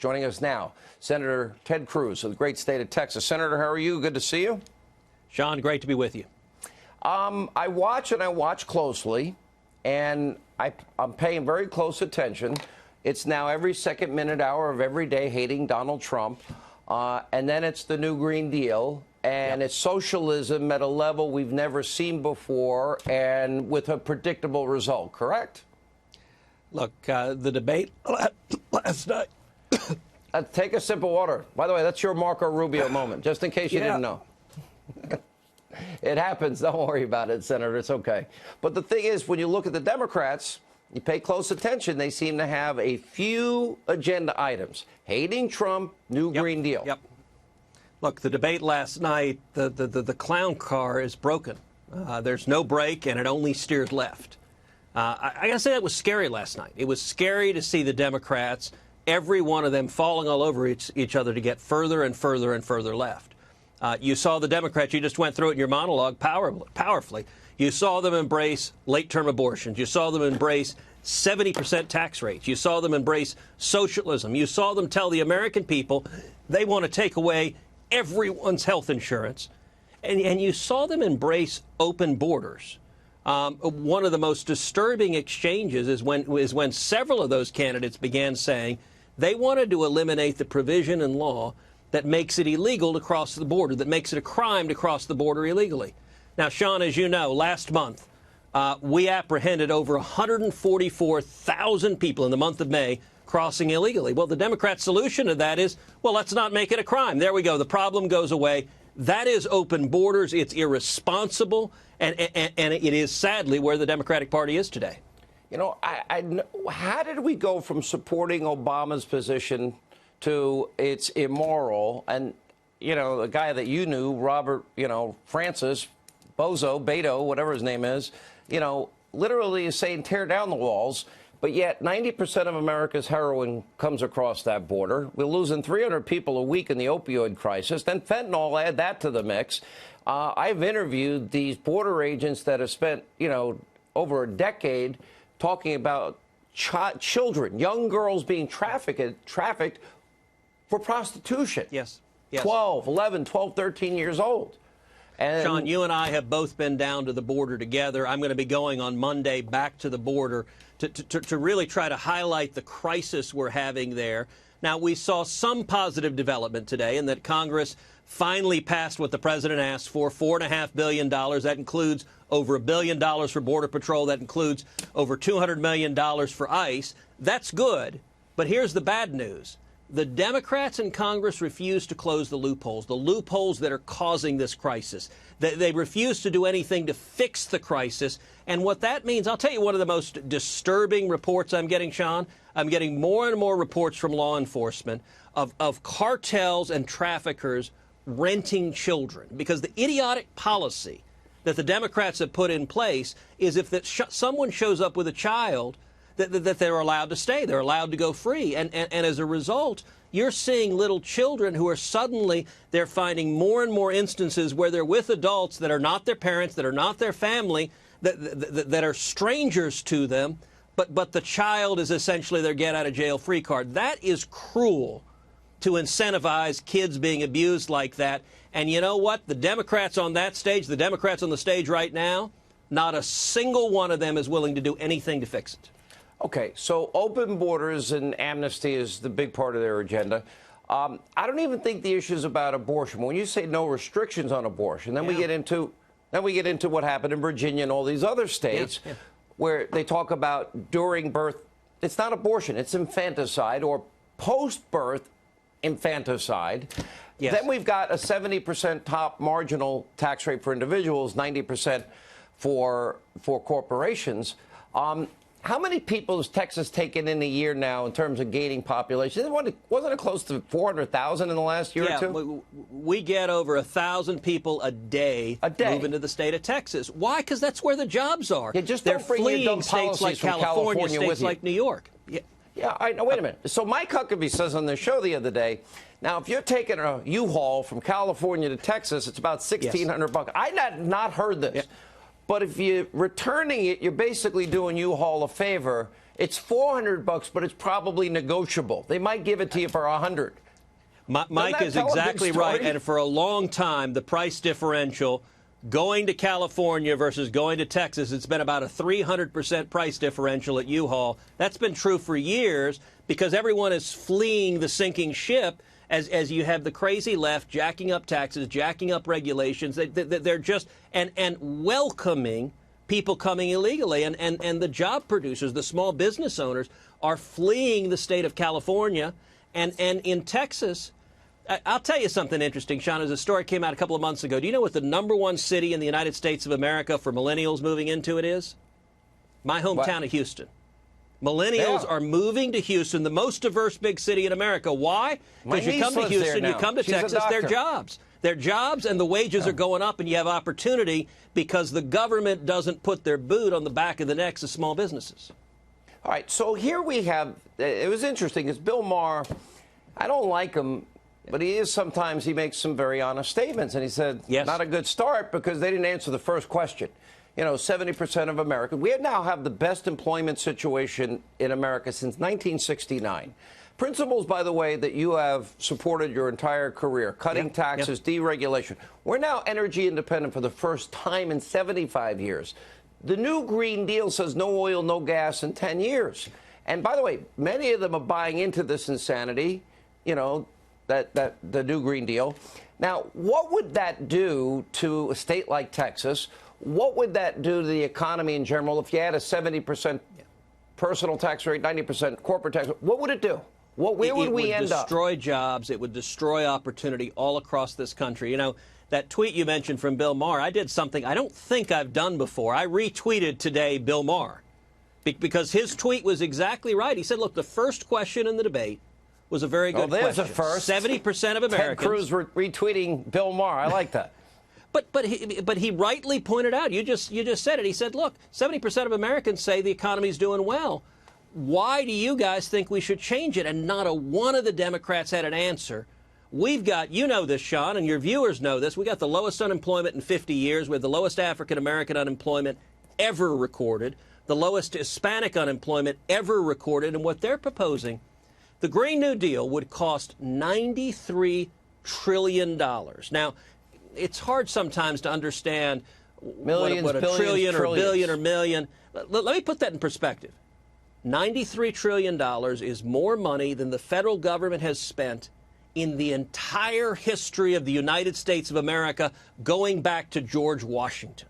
Joining us now, Senator Ted Cruz of the great state of Texas. Senator, how are you? Good to see you. Sean, great to be with you. I watch closely, and I'm paying very close attention. It's now every second, minute, hour of every day hating Donald Trump. And then it's the new Green Deal. And it's socialism at a level we've never seen before and with a predictable result, correct? Look, the debate last night. Take a sip of water. By the way, that's your Marco Rubio moment, just in case you didn't know. It happens. Don't worry about it, Senator. It's okay. But the thing is, when you look at the Democrats, you pay close attention, they seem to have a few agenda items. Hating Trump, new Green Deal. Yep. Look, the debate last night, the clown car is broken. There's no brake, and it only steered left. I got to say, that was scary last night. It was scary to see the Democrats, every one of them falling all over each other to get further and further and further left. You saw the Democrats, you just went through it in your monologue powerfully. You saw them embrace late-term abortions. You saw them embrace 70% tax rates. You saw them embrace socialism. You saw them tell the American people they want to take away everyone's health insurance. And you saw them embrace open borders. One of the most disturbing exchanges is when several of those candidates began saying they wanted to eliminate the provision in law that makes it illegal to cross the border, that makes it a crime to cross the border illegally. Now, Sean, as you know, last month, we apprehended over 144,000 people in the month of May crossing illegally. Well, the Democrats' solution to that is, well, let's not make it a crime. There we go. The problem goes away. That is open borders. It's irresponsible. And it is, sadly, where the Democratic Party is today. You know, how did we go from supporting Obama's position to it's immoral? And, you know, the guy that you knew, Robert, Francis, Beto, whatever his name is, literally is saying tear down the walls. But yet 90% of America's heroin comes across that border. We're losing 300 people a week in the opioid crisis. Then fentanyl, add that to the mix. I've interviewed these border agents that have spent, over a decade talking about children, young girls being trafficked for prostitution. Yes. 11, 12, 13 years old. And Sean, you and I have both been down to the border together. I'm going to be going on Monday back to the border to really try to highlight the crisis we're having there. Now, we saw some positive development today in that Congress finally passed what the president asked for, $4.5 billion. That includes over $1 billion for Border Patrol. That includes over $200 million for ICE. That's good. But here's the bad news. The Democrats in Congress refuse to close the loopholes that are causing this crisis. They refuse to do anything to fix the crisis. And what that means, I'll tell you one of the most disturbing reports I'm getting, Sean. I'm getting more and more reports from law enforcement of cartels and traffickers renting children, because the idiotic policy that the Democrats have put in place is if someone shows up with a child, that they're allowed to stay. They're allowed to go free. And as a result, you're seeing little children who are they're finding more and more instances where they're with adults that are not their parents, that are not their family, that are strangers to them, but the child is essentially their get-out-of-jail-free card. That is cruel to incentivize kids being abused like that. And you know what? The Democrats on that stage, the Democrats on the stage right now, not a single one of them is willing to do anything to fix it. Okay, so open borders and amnesty is the big part of their agenda. I don't even think the issue is about abortion. When you say no restrictions on abortion, then we get into what happened in Virginia and all these other states where they talk about during birth. It's not abortion, it's infanticide, or post-birth infanticide. Yes. Then we've got a 70% top marginal tax rate for individuals, 90% for corporations. How many people has Texas taken in a year now in terms of gaining population? Wasn't it close to 400,000 in the last year or two? We get over 1,000 people a day moving to the state of Texas. Why? Because that's where the jobs are. Yeah, just They're don't bring fleeing your dumb states like policies from California, with states you. like New York. Yeah, I know. Wait a minute. So Mike Huckabee says on the show the other day, now if you're taking a U-Haul from California to Texas, it's about $1,600. I had not heard this. Yeah. But if you're returning it, you're basically doing U-Haul a favor, It's $400, but it's probably negotiable. They might give it to you for $100. Mike is exactly right. And for a long time, the price differential going to California versus going to Texas, it's been about a 300% price differential at U-Haul. That's been true for years because everyone is fleeing the sinking ship as you have the crazy left jacking up taxes, jacking up regulations. They're just and welcoming people coming illegally. And the job producers, the small business owners, are fleeing the state of California. And in Texas, I'll tell you something interesting, Sean. As a story came out a couple of months ago, do you know what the #1 city in the United States of America for millennials moving into it is? My hometown of Houston. Millennials are moving to Houston, the most diverse big city in America. Why? Because you come to Houston, you come to Texas, they're jobs. They're jobs, and the wages are going up, and you have opportunity because the government doesn't put their boot on the back of the necks of small businesses. All right, so here we have, it was interesting, because Bill Maher, I don't like him, but sometimes he makes some very honest statements. And he said, not a good start because they didn't answer the first question. 70% of Americans. We now have the best employment situation in America since 1969. Principles, by the way, that you have supported your entire career, cutting taxes, deregulation. We're now energy independent for the first time in 75 years. The new Green Deal says no oil, no gas in 10 years. And by the way, many of them are buying into this insanity, that the new Green Deal. Now, what would that do to a state like Texas? What would that do to the economy in general if you had a 70% personal tax rate, 90% corporate tax rate? What would it do? Where would we end up? It would destroy jobs. It would destroy opportunity all across this country. That tweet you mentioned from Bill Maher, I did something I don't think I've done before. I retweeted today Bill Maher because his tweet was exactly right. He said, look, the first question in the debate was a very good question. There's a first. 70% of Americans. Cruz retweeting Bill Maher. I like that. But he rightly pointed out, you just said it. He said, look, 70% of Americans say the economy's doing well. Why do you guys think we should change it? And not a one of the Democrats had an answer. We've got, you know this, Sean, and your viewers know this, we got the lowest unemployment in 50 years. We have the lowest African-American unemployment ever recorded, the lowest Hispanic unemployment ever recorded. And what they're proposing, the Green New Deal would cost $93 trillion. Now, it's hard sometimes to understand what a trillion or billion or million. Let me put that in perspective. $93 trillion is more money than the federal government has spent in the entire history of the United States of America going back to George Washington.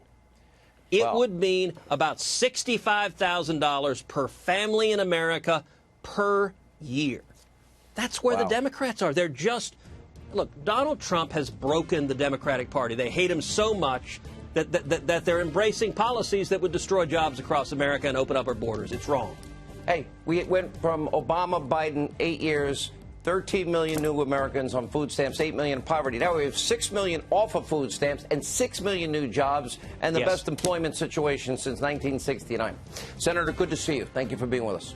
It would mean about $65,000 per family in America per year. That's where the Democrats are. They're just, look, Donald Trump has broken the Democratic Party. They hate him so much that they're embracing policies that would destroy jobs across America and open up our borders. It's wrong. Hey, we went from Obama, Biden, 8 years, 13 million new Americans on food stamps, 8 million in poverty. Now we have 6 million off of food stamps and 6 million new jobs and the best employment situation since 1969. Senator, good to see you. Thank you for being with us.